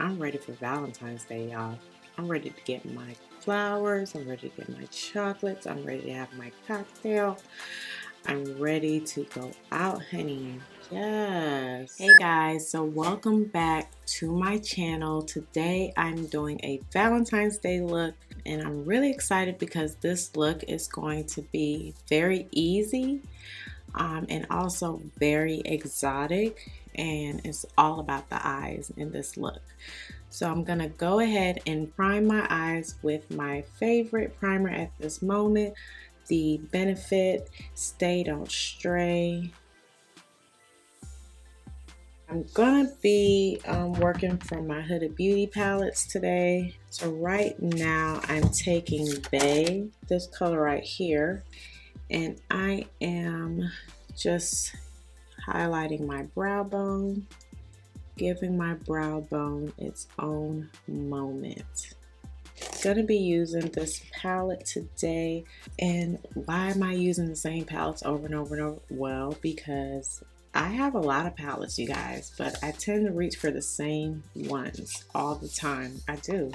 I'm ready for Valentine's Day, y'all. I'm ready to get my flowers. I'm ready to get my chocolates. I'm ready to have my cocktail. I'm ready to go out, honey. Yes. Hey guys, so welcome back to my channel. Today I'm doing a Valentine's Day look, and I'm really excited because this look is going to be very easy and also very exotic, and it's all about the eyes in this look. So I'm gonna go ahead and prime my eyes with my favorite primer at this moment, the Benefit Stay Don't Stray. I'm gonna be working from my Huda Beauty palettes today. So right now I'm taking Bay, this color right here, and I am just highlighting my brow bone, giving my brow bone its own moment. Gonna be using this palette today. And why am I using the same palettes over and over and over? Well, because I have a lot of palettes, you guys, but I tend to reach for the same ones all the time. I do.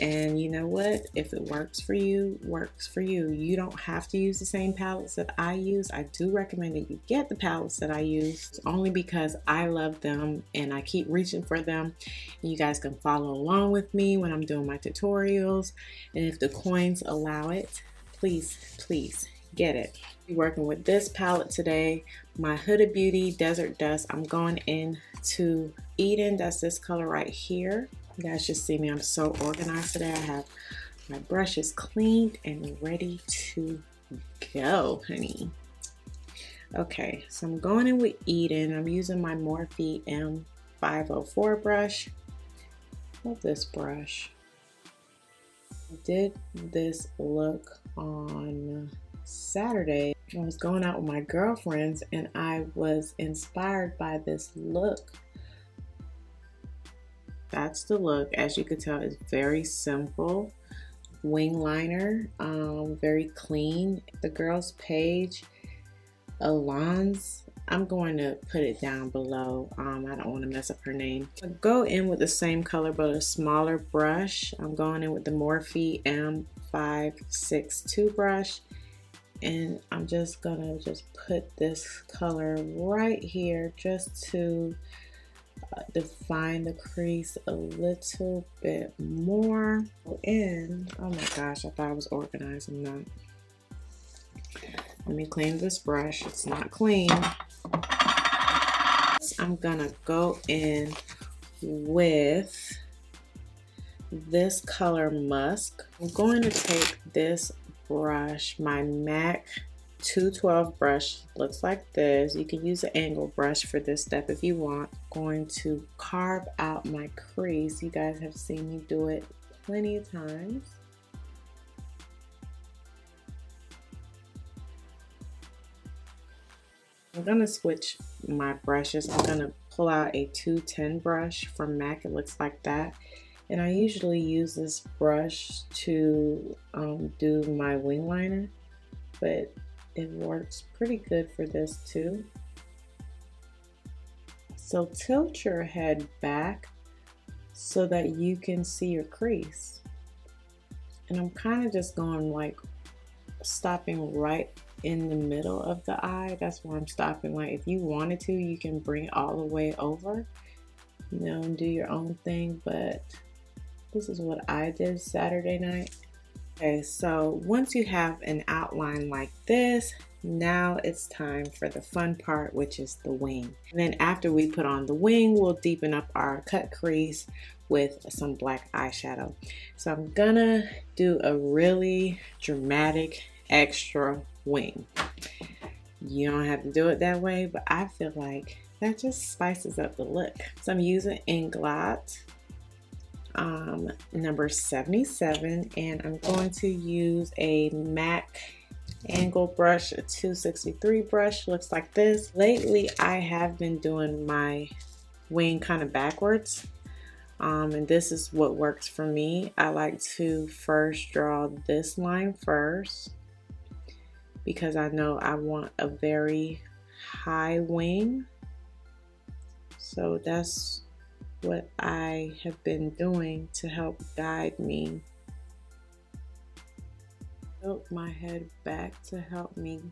And you know what? If it works for you, works for you. You don't have to use the same palettes that I use. I do recommend that you get the palettes that I use, only because I love them and I keep reaching for them. And you guys can follow along with me when I'm doing my tutorials. And if the coins allow it, please get it. I'm working with this palette today, my Huda Beauty Desert Dust. I'm going into Eden. That's this color right here. You guys just see me, I'm so organized today. I have my brushes cleaned and ready to go, honey. Okay, so I'm going in with Eden. I'm using my Morphe M504 brush. Love this brush. I did this look on Saturday. I was going out with my girlfriends and I was inspired by this look. That's the look. As you can tell, it's very simple. Wing liner, very clean. The girl's page, Alon's, I'm going to put it down below. I don't want to mess up her name. I go in with the same color but a smaller brush. I'm going in with the Morphe M562 brush. And I'm just gonna put this color right here just to define the crease a little bit more. And oh my gosh, I thought I was organized. I'm not. Let me clean this brush. It's not clean. I'm gonna go in with this color Musk. I'm going to take this brush, my MAC 212 brush, looks like this. You can use an angle brush for this step if you want. I'm going to carve out my crease. You guys have seen me do it plenty of times. I'm gonna switch my brushes. I'm gonna pull out a 210 brush from MAC. It looks like that. And I usually use this brush to do my wing liner, but it works pretty good for this too. So tilt your head back so that you can see your crease. And I'm kind of just going like stopping right in the middle of the eye. That's where I'm stopping. Like if you wanted to, you can bring it all the way over, you know, and do your own thing, but this is what I did Saturday night. Okay, so once you have an outline like this, now it's time for the fun part, which is the wing. And then after we put on the wing, we'll deepen up our cut crease with some black eyeshadow. So I'm gonna do a really dramatic extra wing. You don't have to do it that way, but I feel like that just spices up the look. So I'm using Inglot number 77, and I'm going to use a MAC angle brush, a 263 brush, looks like this. Lately I have been doing my wing kind of backwards, and this is what works for me. I like to first draw this line first because I know I want a very high wing, so that's what I have been doing to help guide me. Tilt my head back to help me.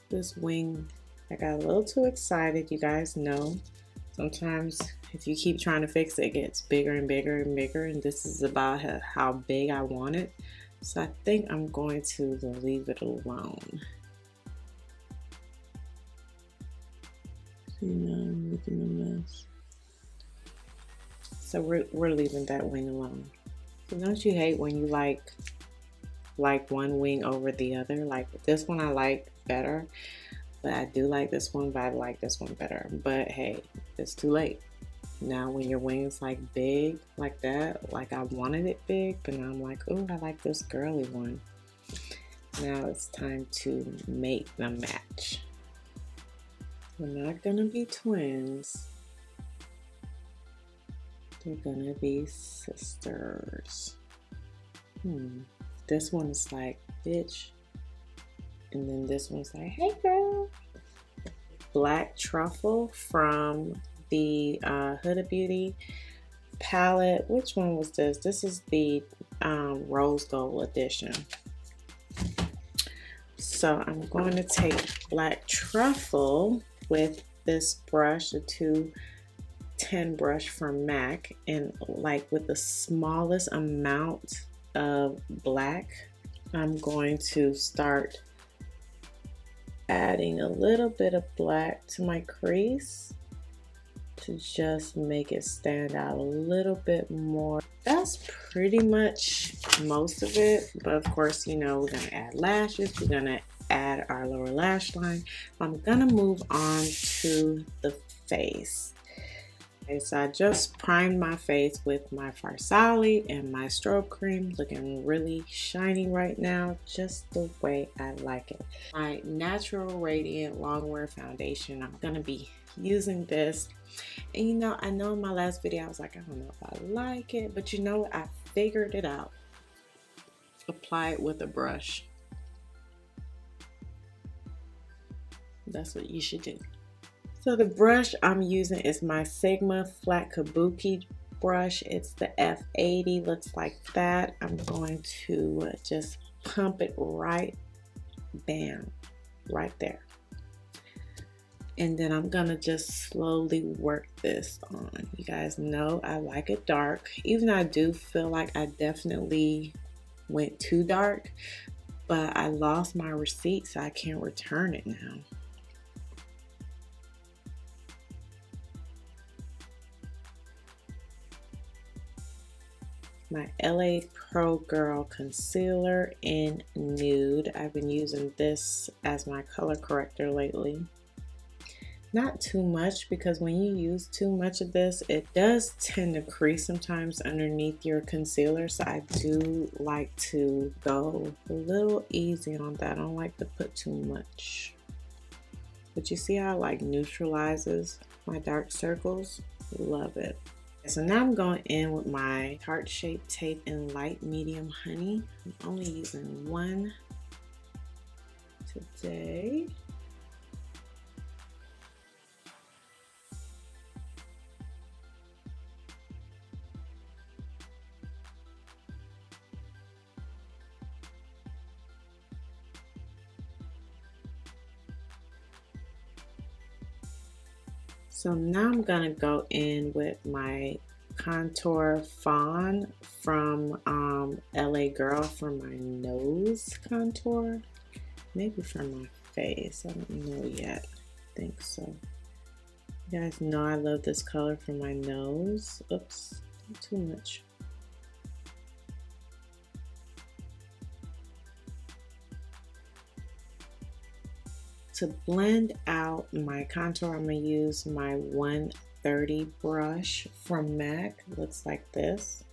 This wing, I got a little too excited. You guys know sometimes if you keep trying to fix it, it gets bigger and bigger and bigger, and this is about how big I want it. So I think I'm going to leave it alone. See, now I'm making a mess. So we're leaving that wing alone. So don't you hate when you like one wing over the other? Like this one I like better, but I do like this one, but I like this one better. But hey, it's too late. Now when your wing's like big like that, like I wanted it big, but now I'm like, oh, I like this girly one. Now it's time to make them match. We're not gonna be twins. They're gonna be sisters. This one's like, bitch. And then this one's like, hey girl. Black Truffle from the Huda Beauty palette. Which one was this? This is the Rose Gold edition. So I'm going to take Black Truffle with this brush, the 210 brush from MAC, and like with the smallest amount of black, I'm going to start adding a little bit of black to my crease to just make it stand out a little bit more. That's pretty much most of it, but of course, you know, we're gonna add lashes, we're gonna add our lower lash line. I'm gonna move on to the face. Okay, so I just primed my face with my Farsali and my Strobe Cream, looking really shiny right now, just the way I like it. My Natural Radiant Longwear foundation, I'm gonna be using this. And you know, I know in my last video I was like, I don't know if I like it, but you know, I figured it out. Apply it with a brush. That's what you should do. So the brush I'm using is my Sigma Flat Kabuki brush. It's the F80, looks like that. I'm going to just pump it right, bam, right there. And then I'm gonna just slowly work this on. You guys know I like it dark. Even though I do feel like I definitely went too dark, but I lost my receipt, so I can't return it now. My LA Pro Girl concealer in Nude. I've been using this as my color corrector lately. Not too much, because when you use too much of this, it does tend to crease sometimes underneath your concealer. So I do like to go a little easy on that. I don't like to put too much. But you see how it like neutralizes my dark circles? Love it. So now I'm going in with my Tarte Shape Tape in Light Medium Honey. I'm only using one today. So now I'm gonna go in with my contour Fawn from LA Girl for my nose contour. Maybe for my face, I don't know yet. I think so. You guys know I love this color for my nose. Oops, not too much. To blend out my contour, I'm going to use my 130 brush from MAC. It looks like this.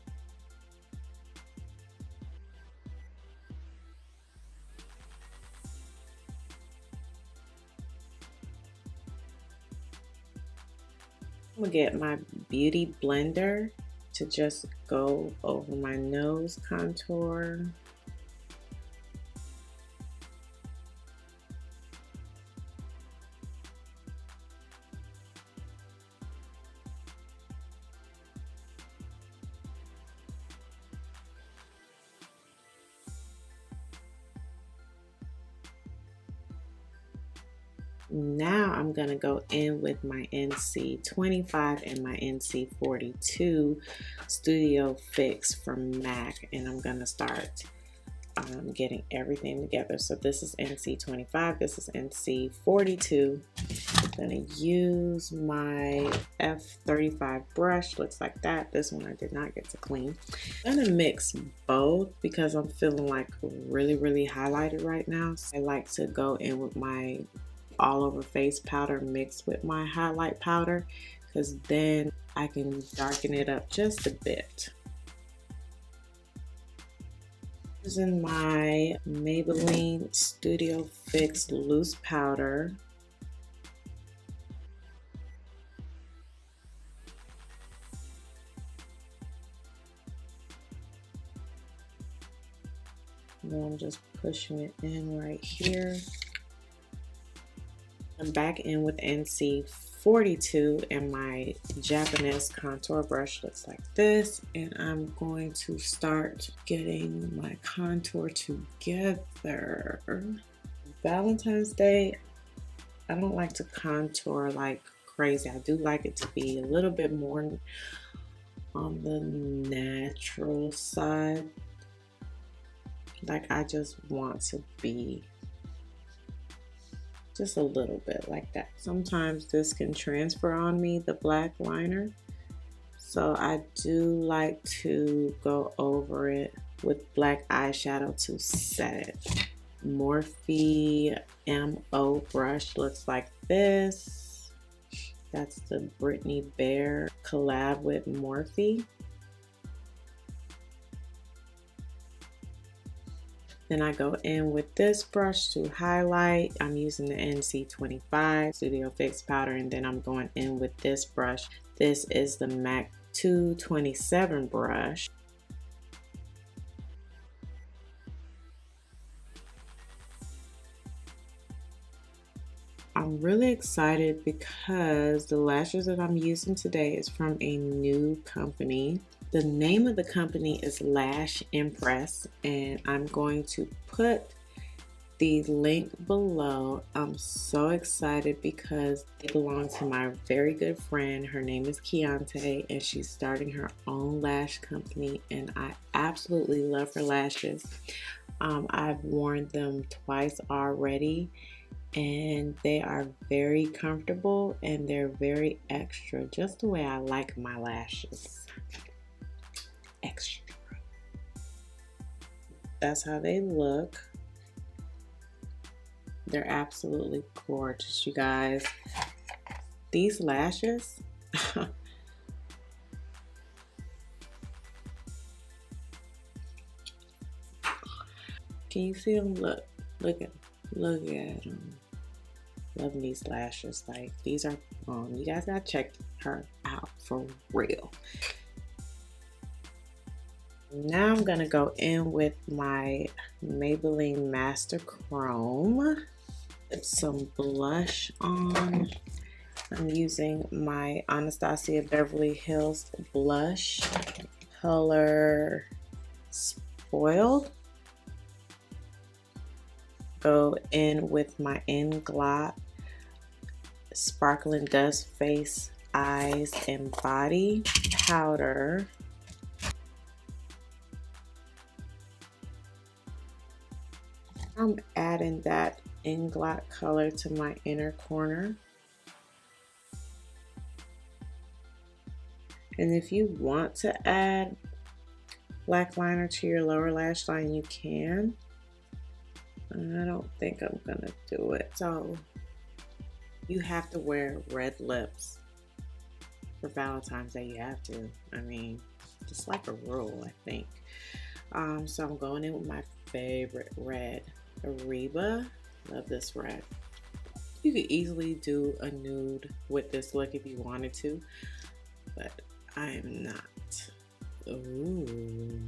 I'm going to get my beauty blender to just go over my nose contour. Now I'm going to go in with my NC25 and my NC42 Studio Fix from MAC, and I'm going to start getting everything together. So this is NC25, this is NC42. I'm going to use my F35 brush, looks like that. This one I did not get to clean. I'm going to mix both because I'm feeling like really highlighted right now. So I like to go in with my all over face powder mixed with my highlight powder, because then I can darken it up just a bit. Using my Maybelline Studio Fix loose powder. Then I'm just pushing it in right here. I'm back in with NC42 and my Japonesque contour brush looks like this, and I'm going to start getting my contour together. Valentine's Day, I don't like to contour like crazy. I do like it to be a little bit more on the natural side. Like I just want to be just a little bit like that. Sometimes this can transfer on me, the black liner. So I do like to go over it with black eyeshadow to set it. Morphe M504 brush looks like this. That's the Brittany Bear collab with Morphe. Then I go in with this brush to highlight. I'm using the NC25 Studio Fix powder, and then I'm going in with this brush. This is the MAC 227 brush. I'm really excited because the lashes that I'm using today is from a new company. The name of the company is Lash Empress, and I'm going to put the link below. I'm so excited because they belong to my very good friend. Her name is Keontae, and she's starting her own lash company, and I absolutely love her lashes. I've worn them twice already, and they are very comfortable and they're very extra, just the way I like my lashes. Extra. That's how they look. They're absolutely gorgeous, you guys. These lashes, can you see them? Look at them. Loving these lashes. Like, these are you guys gotta check her out for real. Now I'm gonna go in with my Maybelline Master Chrome. Put some blush on. I'm using my Anastasia Beverly Hills blush, color Spoiled. Go in with my Inglot Sparkling Dust Face, Eyes, and Body powder. I'm adding that Inglot color to my inner corner. And if you want to add black liner to your lower lash line, you can. I don't think I'm gonna do it. So you have to wear red lips for Valentine's Day. You have to. I mean, just like a rule, I think. So I'm going in with my favorite red, Arriba. Love this red. You could easily do a nude with this look if you wanted to, but I am not. Ooh.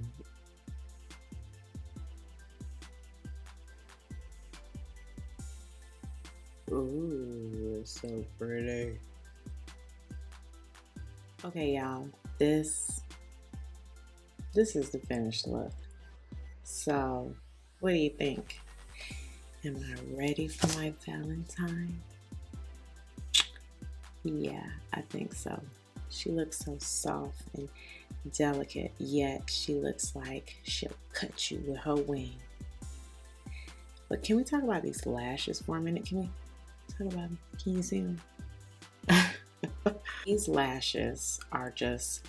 Ooh, it's so pretty. Okay, y'all, this is the finished look. So, what do you think? Am I ready for my Valentine? Yeah, I think so. She looks so soft and delicate, yet she looks like she'll cut you with her wing. But can we talk about these lashes for a minute? Can we talk about them? Can you see them? These lashes are just,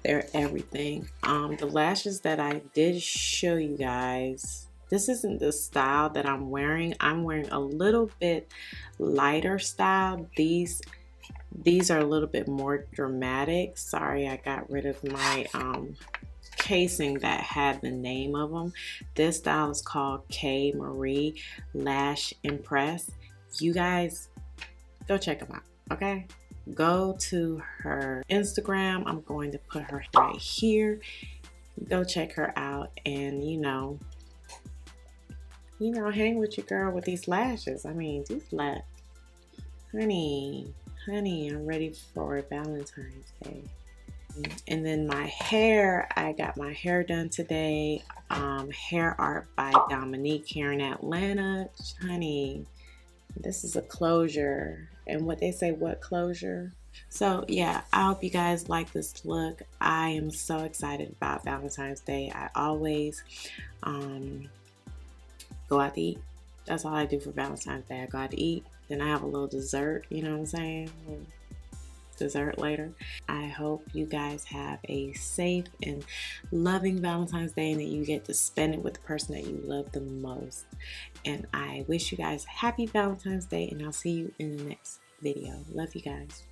they're everything. The lashes that I did show you guys, this isn't the style that I'm wearing. I'm wearing a little bit lighter style. These are a little bit more dramatic. Sorry, I got rid of my casing that had the name of them. This style is called K Marie Lash Empress. You guys go check them out, okay? Go to her Instagram. I'm going to put her right here. Go check her out, and you know, hang with your girl with these lashes. I mean, these lashes, honey, I'm ready for Valentine's Day. And then my hair, I got my hair done today. Hair Art by Dominique here in Atlanta. Honey, this is a closure. And what they say, what closure? So yeah, I hope you guys like this look. I am so excited about Valentine's Day. I always go out to eat. That's all I do for Valentine's Day. I go out to eat. Then I have a little dessert, you know what I'm saying? Dessert later. I hope you guys have a safe and loving Valentine's Day and that you get to spend it with the person that you love the most. And I wish you guys happy Valentine's Day, and I'll see you in the next video. Love you guys.